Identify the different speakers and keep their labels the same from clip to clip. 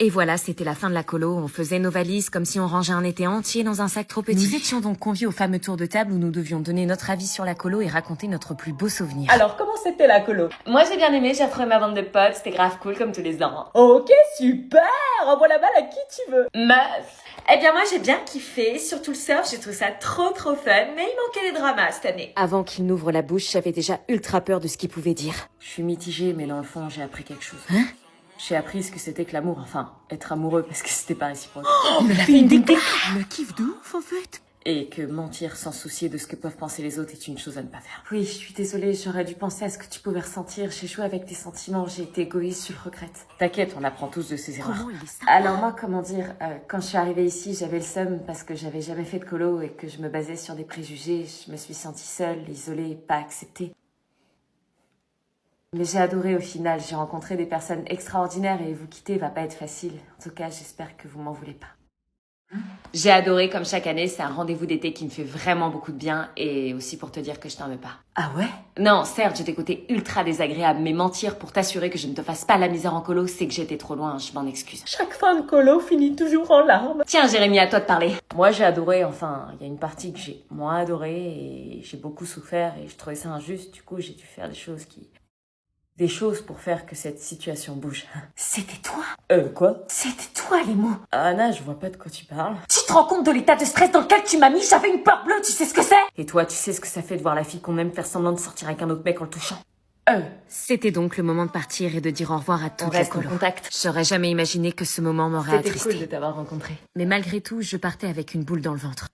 Speaker 1: Et voilà, c'était la fin de la colo. On faisait nos valises comme si on rangeait un été entier dans un sac trop petit. Nous étions donc conviés au fameux tour de table où nous devions donner notre avis sur la colo et raconter notre plus beau souvenir.
Speaker 2: Alors, comment c'était la colo?
Speaker 3: Moi j'ai bien aimé, j'ai retrouvé ma bande de potes, c'était grave cool comme tous les ans.
Speaker 2: Ok, super! Envoie la balle à qui tu veux.
Speaker 3: Meuf! Eh bien moi j'ai bien kiffé, surtout le surf, j'ai trouvé ça trop fun, mais il manquait les dramas cette année.
Speaker 1: Avant qu'il n'ouvre la bouche, j'avais déjà ultra peur de ce qu'il pouvait dire.
Speaker 2: Je suis mitigée, mais dans le fond, j'ai appris quelque chose.
Speaker 1: Hein?
Speaker 2: J'ai appris ce que c'était que l'amour, enfin, être amoureux, parce que c'était pas réciproque.
Speaker 1: Il me l'a fait une déclaration. Le kiff de ouf, en fait.
Speaker 2: Et que mentir sans soucier de ce que peuvent penser les autres est une chose à ne pas faire. Oui, je suis désolée, j'aurais dû penser à ce que tu pouvais ressentir. J'ai joué avec tes sentiments, j'ai été égoïste, je le regrette. T'inquiète, on apprend tous de ses erreurs.
Speaker 1: Comment il est sympa.
Speaker 2: Alors moi, comment dire, quand je suis arrivée ici, j'avais le seum parce que j'avais jamais fait de colo et que je me basais sur des préjugés. Je me suis sentie seule, isolée, pas acceptée. Mais j'ai adoré au final, j'ai rencontré des personnes extraordinaires et vous quitter va pas être facile. En tout cas, j'espère que vous m'en voulez pas.
Speaker 3: J'ai adoré, comme chaque année, c'est un rendez-vous d'été qui me fait vraiment beaucoup de bien et aussi pour te dire que je t'en veux pas.
Speaker 2: Ah ouais?
Speaker 3: Non, certes, j'ai des côtés ultra désagréables, mais mentir pour t'assurer que je ne te fasse pas la misère en colo, c'est que j'étais trop loin, je m'en excuse.
Speaker 2: Chaque fin de colo finit toujours en larmes.
Speaker 3: Tiens, Jérémy, à toi de parler.
Speaker 2: Moi, j'ai adoré, enfin, il y a une partie que j'ai moins adorée et j'ai beaucoup souffert et je trouvais ça injuste. Du coup, j'ai dû faire des choses pour faire que cette situation bouge.
Speaker 1: C'était toi?
Speaker 2: Quoi?
Speaker 1: C'était toi, les mots.
Speaker 2: Anna, je vois pas de quoi tu parles.
Speaker 1: Tu te rends compte de l'état de stress dans lequel tu m'as mis? J'avais une peur bleue, tu sais ce que c'est?
Speaker 2: Et toi, tu sais ce que ça fait de voir la fille qu'on aime faire semblant de sortir avec un autre mec en le touchant?
Speaker 1: C'était donc le moment de partir et de dire au revoir à toute la
Speaker 2: reste en
Speaker 1: colo.
Speaker 2: contact.
Speaker 1: J'aurais jamais imaginé que ce moment m'aurait
Speaker 2: C'était
Speaker 1: attristée.
Speaker 2: cool de t'avoir rencontré.
Speaker 1: Mais malgré tout, je partais avec une boule dans le ventre.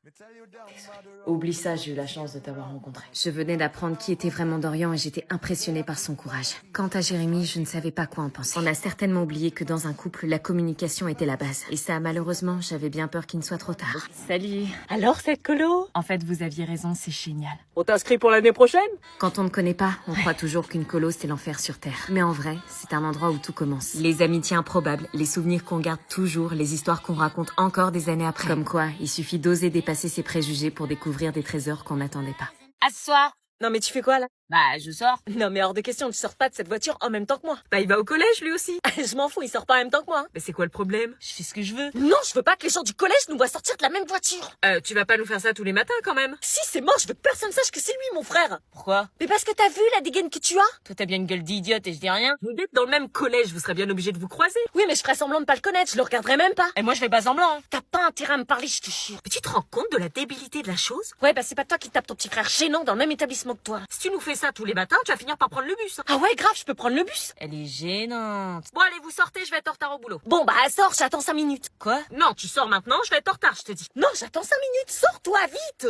Speaker 2: Oublie ça, j'ai eu la chance de t'avoir rencontré.
Speaker 1: Je venais d'apprendre qui était vraiment Dorian et j'étais impressionnée par son courage. Quant à Jérémy, je ne savais pas quoi en penser. On a certainement oublié que dans un couple, la communication était la base. Et ça, malheureusement, j'avais bien peur qu'il ne soit trop tard.
Speaker 2: Salut.
Speaker 4: Alors, cette colo?
Speaker 2: En fait, vous aviez raison, c'est génial.
Speaker 4: On t'inscrit pour l'année prochaine?
Speaker 1: Quand on ne connaît pas, on croit toujours qu'une colo, c'est l'enfer sur Terre. Mais en vrai, c'est un endroit où tout commence. Les amitiés improbables, les souvenirs qu'on garde toujours, les histoires qu'on raconte encore des années après. Comme quoi, il suffit d'oser dépasser ses préjugés pour découvrir des trésors qu'on n'attendait pas.
Speaker 4: À ce soir.
Speaker 2: Non mais tu fais quoi là?
Speaker 4: Bah, je sors.
Speaker 2: Non mais hors de question, tu sors pas de cette voiture en même temps que moi. Bah il va au collège lui aussi. Je m'en fous, il sort pas en même temps que moi. Mais c'est quoi le problème?
Speaker 4: Je fais ce que je veux.
Speaker 2: Non, je veux pas que les gens du collège nous voient sortir de la même voiture.
Speaker 4: Tu vas pas nous faire ça tous les matins quand même?
Speaker 2: Si c'est mort, je veux que personne sache que c'est lui mon frère.
Speaker 4: Pourquoi?
Speaker 2: Mais parce que t'as vu la dégaine que tu as?
Speaker 4: Toi, t'as bien une gueule d'idiote et je dis rien.
Speaker 2: Vous êtes dans le même collège, vous serez bien obligés de vous croiser. Oui mais je ferais semblant de pas le connaître, je le regarderai même pas.
Speaker 4: Et moi, je fais pas semblant. Hein.
Speaker 2: T'as pas intérêt à me parler, je te jure. Mais tu te rends compte de la débilité de la chose? Ouais bah c'est pas toi qui tape ton petit frère gênant dans le même établissement que toi. Si tu nous fais ça tous les matins, tu vas finir par prendre le bus. Ah ouais grave, je peux prendre le bus.
Speaker 4: Elle est gênante.
Speaker 2: Bon allez, vous sortez, je vais être en retard au boulot. Bon bah sors, j'attends 5 minutes.
Speaker 4: Quoi?
Speaker 2: Non, tu sors maintenant, je vais être en retard, je te dis. Non, j'attends 5 minutes, sors-toi vite.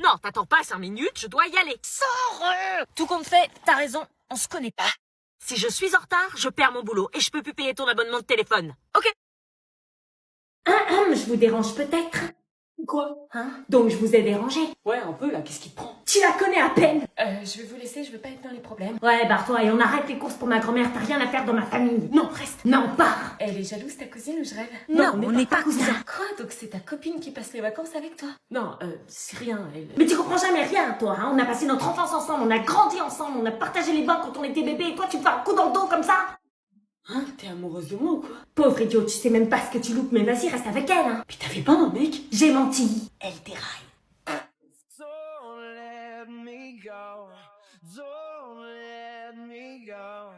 Speaker 2: Non, t'attends pas 5 minutes, je dois y aller. Sors.
Speaker 4: Tout compte fait, t'as raison, on se connaît pas.
Speaker 2: Si je suis en retard, je perds mon boulot et je peux plus payer ton abonnement de téléphone. Ok?
Speaker 1: Je vous dérange peut-être?
Speaker 2: Quoi?
Speaker 1: Hein? Donc je vous ai dérangé.
Speaker 2: Ouais, un peu là, qu'est-ce qui te prend?
Speaker 1: Tu la connais à peine.
Speaker 2: Je vais vous laisser, je veux pas être dans les problèmes.
Speaker 1: Ouais, barre-toi et on arrête les courses pour ma grand-mère, t'as rien à faire dans ma famille.
Speaker 2: Non, reste.
Speaker 1: Non, pars.
Speaker 2: Elle est jalouse ta cousine ou je rêve?
Speaker 1: Non, on n'est pas cousins.
Speaker 2: Quoi? Donc c'est ta copine qui passe les vacances avec toi? Non, c'est rien, elle...
Speaker 1: Mais tu comprends jamais rien, toi, hein. On a passé notre enfance ensemble, on a grandi ensemble, on a partagé les bains quand on était bébé et toi tu me fais un coup dans le dos comme ça?
Speaker 2: Hein? T'es amoureuse de moi ou quoi?
Speaker 1: Pauvre idiot, tu sais même pas ce que tu loupes, mais vas-y, reste avec elle, hein.
Speaker 2: Puis t'avais pas un mec?
Speaker 1: J'ai menti. Elle déraille.
Speaker 5: Don't let me go. Don't let me go.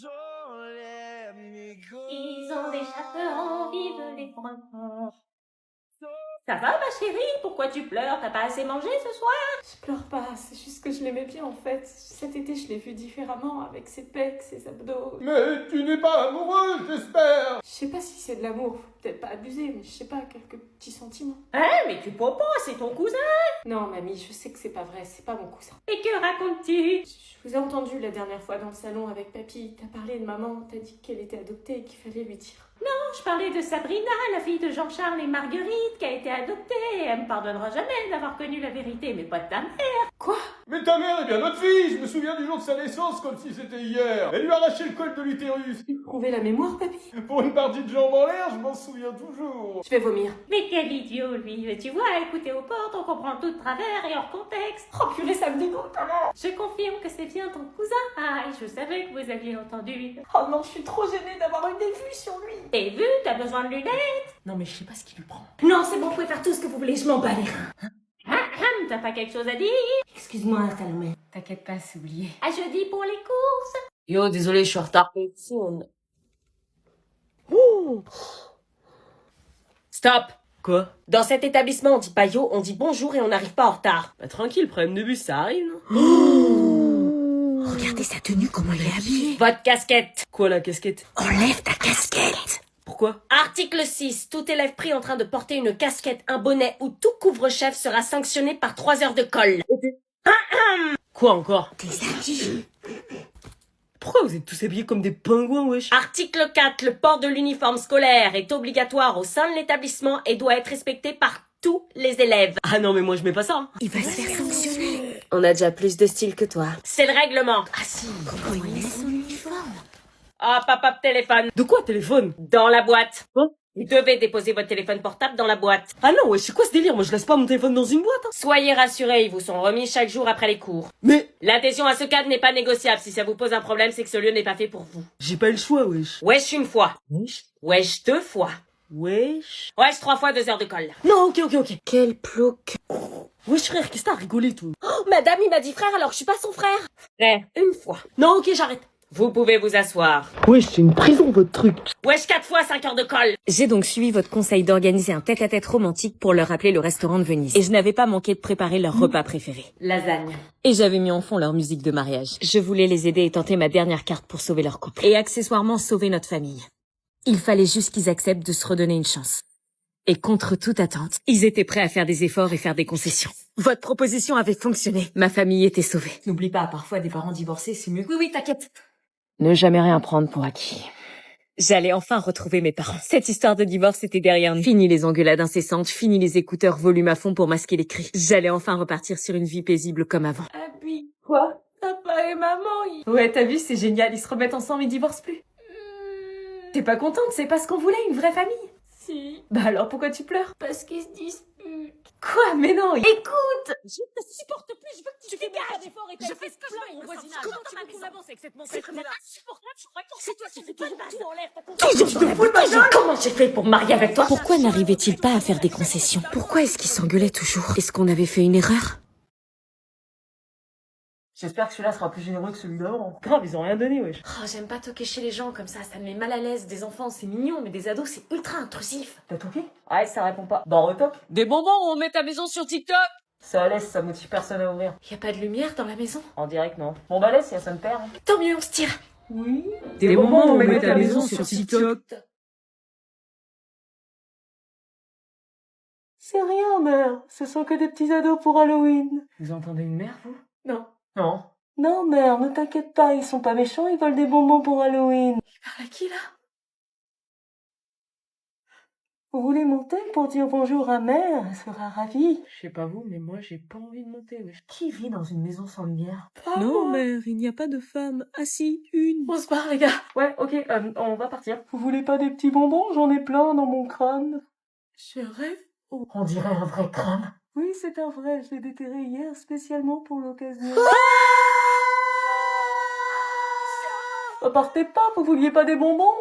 Speaker 5: Don't let me go.
Speaker 1: Ils ont des chaperons, vive les enfants. Ça va ma chérie? Pourquoi tu pleures? T'as pas assez mangé ce soir?
Speaker 6: Je pleure pas, c'est juste que je l'aimais bien en fait. Cet été, je l'ai vu différemment, avec ses pecs, ses abdos.
Speaker 5: Mais tu n'es pas amoureuse, j'espère.
Speaker 6: Je sais pas si c'est de l'amour, faut peut-être pas abuser, mais je sais pas, quelques petits sentiments.
Speaker 1: Mais tu proposes, c'est ton cousin.
Speaker 6: Non, mamie, je sais que c'est pas vrai, c'est pas mon cousin.
Speaker 1: Et que racontes-tu?
Speaker 6: Je vous ai entendu la dernière fois dans le salon avec papy. T'as parlé de maman, t'as dit qu'elle était adoptée et qu'il fallait lui dire.
Speaker 1: Je parlais de Sabrina, la fille de Jean-Charles et Marguerite, qui a été adoptée. Elle me pardonnera jamais d'avoir connu la vérité, mais pas de ta mère.
Speaker 6: Quoi?
Speaker 5: Mais ta mère est bien notre fille, je me souviens du jour de sa naissance comme si c'était hier. Elle lui a arraché le col de l'utérus.
Speaker 6: Prouvez la mémoire, papy?
Speaker 5: Pour une partie de jambes en l'air, je m'en souviens toujours.
Speaker 6: Je vais vomir.
Speaker 1: Mais quel idiot, lui. Mais tu vois, écouter aux portes, on comprend tout de travers et hors contexte.
Speaker 6: Oh purée, ça me dégoûte alors.
Speaker 1: Je confirme que c'est bien ton cousin. Ah, et je savais que vous aviez entendu.
Speaker 6: Oh non, je suis trop gênée d'avoir eu des vues sur lui.
Speaker 1: Et vu
Speaker 2: vu, t'as besoin de lunettes. Non mais je sais pas ce qui lui prend. Non, c'est bon, vous pouvez faire tout ce que vous voulez, je m'en bats les reins. T'as pas quelque chose à dire? Excuse-moi, Salomé.
Speaker 1: T'inquiète pas, c'est oublié.
Speaker 2: À jeudi pour les courses.
Speaker 4: Yo, désolé, je suis en retard. Stop.
Speaker 7: Quoi?
Speaker 4: Dans cet établissement, on dit pas yo, on dit bonjour et on n'arrive pas en retard.
Speaker 7: Bah tranquille, problème de bus, ça arrive, non?
Speaker 1: Regardez sa tenue, comment il est habillé.
Speaker 4: Votre casquette.
Speaker 7: Quoi, la casquette?
Speaker 1: Enlève ta casquette.
Speaker 7: Pourquoi?
Speaker 4: Article 6. Tout élève pris en train de porter une casquette, un bonnet ou tout couvre-chef sera sanctionné par 3 heures de colle.
Speaker 7: Quoi encore?
Speaker 1: Tes habits.
Speaker 7: Pourquoi vous êtes tous habillés comme des pingouins, wesh?
Speaker 4: Article 4. Le port de l'uniforme scolaire est obligatoire au sein de l'établissement et doit être respecté par tous les élèves.
Speaker 7: Ah non, mais moi je mets pas ça, hein.
Speaker 1: Il va se faire sanctionner.
Speaker 4: On a déjà plus de style que toi. C'est le règlement.
Speaker 1: Ah si, comment il met son uniforme.
Speaker 4: Ah, papa, téléphone.
Speaker 7: De quoi, téléphone?
Speaker 4: Dans la boîte.
Speaker 7: Quoi?
Speaker 4: Vous devez déposer votre téléphone portable dans la boîte.
Speaker 7: Ah non, wesh, c'est quoi ce délire? Moi je laisse pas mon téléphone dans une boîte, hein.
Speaker 4: Soyez rassurés, ils vous sont remis chaque jour après les cours.
Speaker 7: Mais
Speaker 4: L'adhésion à ce cadre n'est pas négociable. Si ça vous pose un problème, c'est que ce lieu n'est pas fait pour vous.
Speaker 7: j'ai pas eu le choix, wesh.
Speaker 4: Wesh une fois.
Speaker 7: Wesh?
Speaker 4: Wesh 2 fois.
Speaker 7: Wesh?
Speaker 4: Wesh 3 fois 2 heures de colle.
Speaker 7: Non, ok.
Speaker 1: Quel plouc.
Speaker 7: Wesh frère, qu'est-ce que t'as rigolé, toi?
Speaker 4: Oh, madame, il m'a dit frère alors je suis pas son frère. Frère, une fois.
Speaker 7: Non, ok, j'arrête.
Speaker 4: Vous pouvez vous asseoir.
Speaker 7: Wesh, c'est une prison, votre truc.
Speaker 4: Wesh 4 fois 5 heures de colle.
Speaker 1: J'ai donc suivi votre conseil d'organiser un tête-à-tête romantique pour leur rappeler le restaurant de Venise. Et je n'avais pas manqué de préparer leur repas préféré.
Speaker 2: Lasagne.
Speaker 1: Et j'avais mis en fond leur musique de mariage. Je voulais les aider et tenter ma dernière carte pour sauver leur couple. Et accessoirement sauver notre famille. Il fallait juste qu'ils acceptent de se redonner une chance. Et contre toute attente, ils étaient prêts à faire des efforts et faire des concessions. Votre proposition avait fonctionné. Ma famille était sauvée.
Speaker 2: N'oublie pas, parfois des parents divorcés, c'est mieux.
Speaker 1: Oui, t'inquiète. Ne jamais rien prendre pour acquis. J'allais enfin retrouver mes parents. Cette histoire de divorce était derrière nous. Fini les engueulades incessantes, fini les écouteurs volume à fond pour masquer les cris. J'allais enfin repartir sur une vie paisible comme avant.
Speaker 6: Abby. Quoi? Papa et maman, ils...
Speaker 2: Ouais, t'as vu, c'est génial, ils se remettent ensemble, ils divorcent plus. T'es pas contente, c'est pas ce qu'on voulait, une vraie famille.
Speaker 6: Si.
Speaker 2: Bah alors pourquoi tu pleures?
Speaker 6: Parce qu'ils se disputent.
Speaker 2: Quoi? Mais non, écoute!
Speaker 4: Je ne te supporte plus, je veux que tu dégages d'efforts et je fais ce que je veux au voisinage. Comment tu veux qu'on avance avec cette montée? C'est insupportable, je crois que c'est toi qui fais toujours tout en l'air.
Speaker 2: Comment j'ai fait pour me marier avec toi?
Speaker 1: Pourquoi n'arrivait-il pas à faire des concessions? Pourquoi est-ce qu'ils s'engueulaient toujours? Est-ce qu'on avait fait une erreur?
Speaker 7: J'espère que celui-là sera plus généreux que celui d'avant. Grave, ils ont rien donné, wesh.
Speaker 2: Oh, j'aime pas toquer chez les gens comme ça me met mal à l'aise. Des enfants, c'est mignon, mais des ados, c'est ultra intrusif.
Speaker 7: T'as toqué? Ouais, ça répond pas. Bah, retoque.
Speaker 4: Des bonbons, on met ta maison sur TikTok.
Speaker 7: Ça laisse, ça motive personne à ouvrir.
Speaker 2: Y a pas de lumière dans la maison?
Speaker 7: En direct, non. Bon, bah, laisse, si ça me perd. Hein.
Speaker 2: Tant mieux, on se tire.
Speaker 7: Oui.
Speaker 4: Des bonbons, on met ta maison sur TikTok.
Speaker 7: C'est rien, mère. Ce sont que des petits ados pour Halloween. Vous entendez une mère, vous?
Speaker 2: Non.
Speaker 7: Non. Non, mère, ne t'inquiète pas, ils sont pas méchants, ils veulent des bonbons pour Halloween.
Speaker 2: Par à qui, là?
Speaker 7: Vous voulez monter pour dire bonjour à mère? Elle sera ravie. Je sais pas vous, mais moi, j'ai pas envie de monter, wesh. Qui vit dans une maison sans lumière?
Speaker 2: Non,
Speaker 7: mère, il n'y a pas de femme. Ah si, une.
Speaker 2: On se barre, les gars.
Speaker 7: Ouais, ok, on va partir. Vous voulez pas des petits bonbons? J'en ai plein dans mon crâne.
Speaker 2: Je rêve.
Speaker 7: Oh, on dirait un vrai crâne. Oui, c'est un vrai, je l'ai déterré hier spécialement pour l'occasion. Partez pas, vous vouliez pas des bonbons?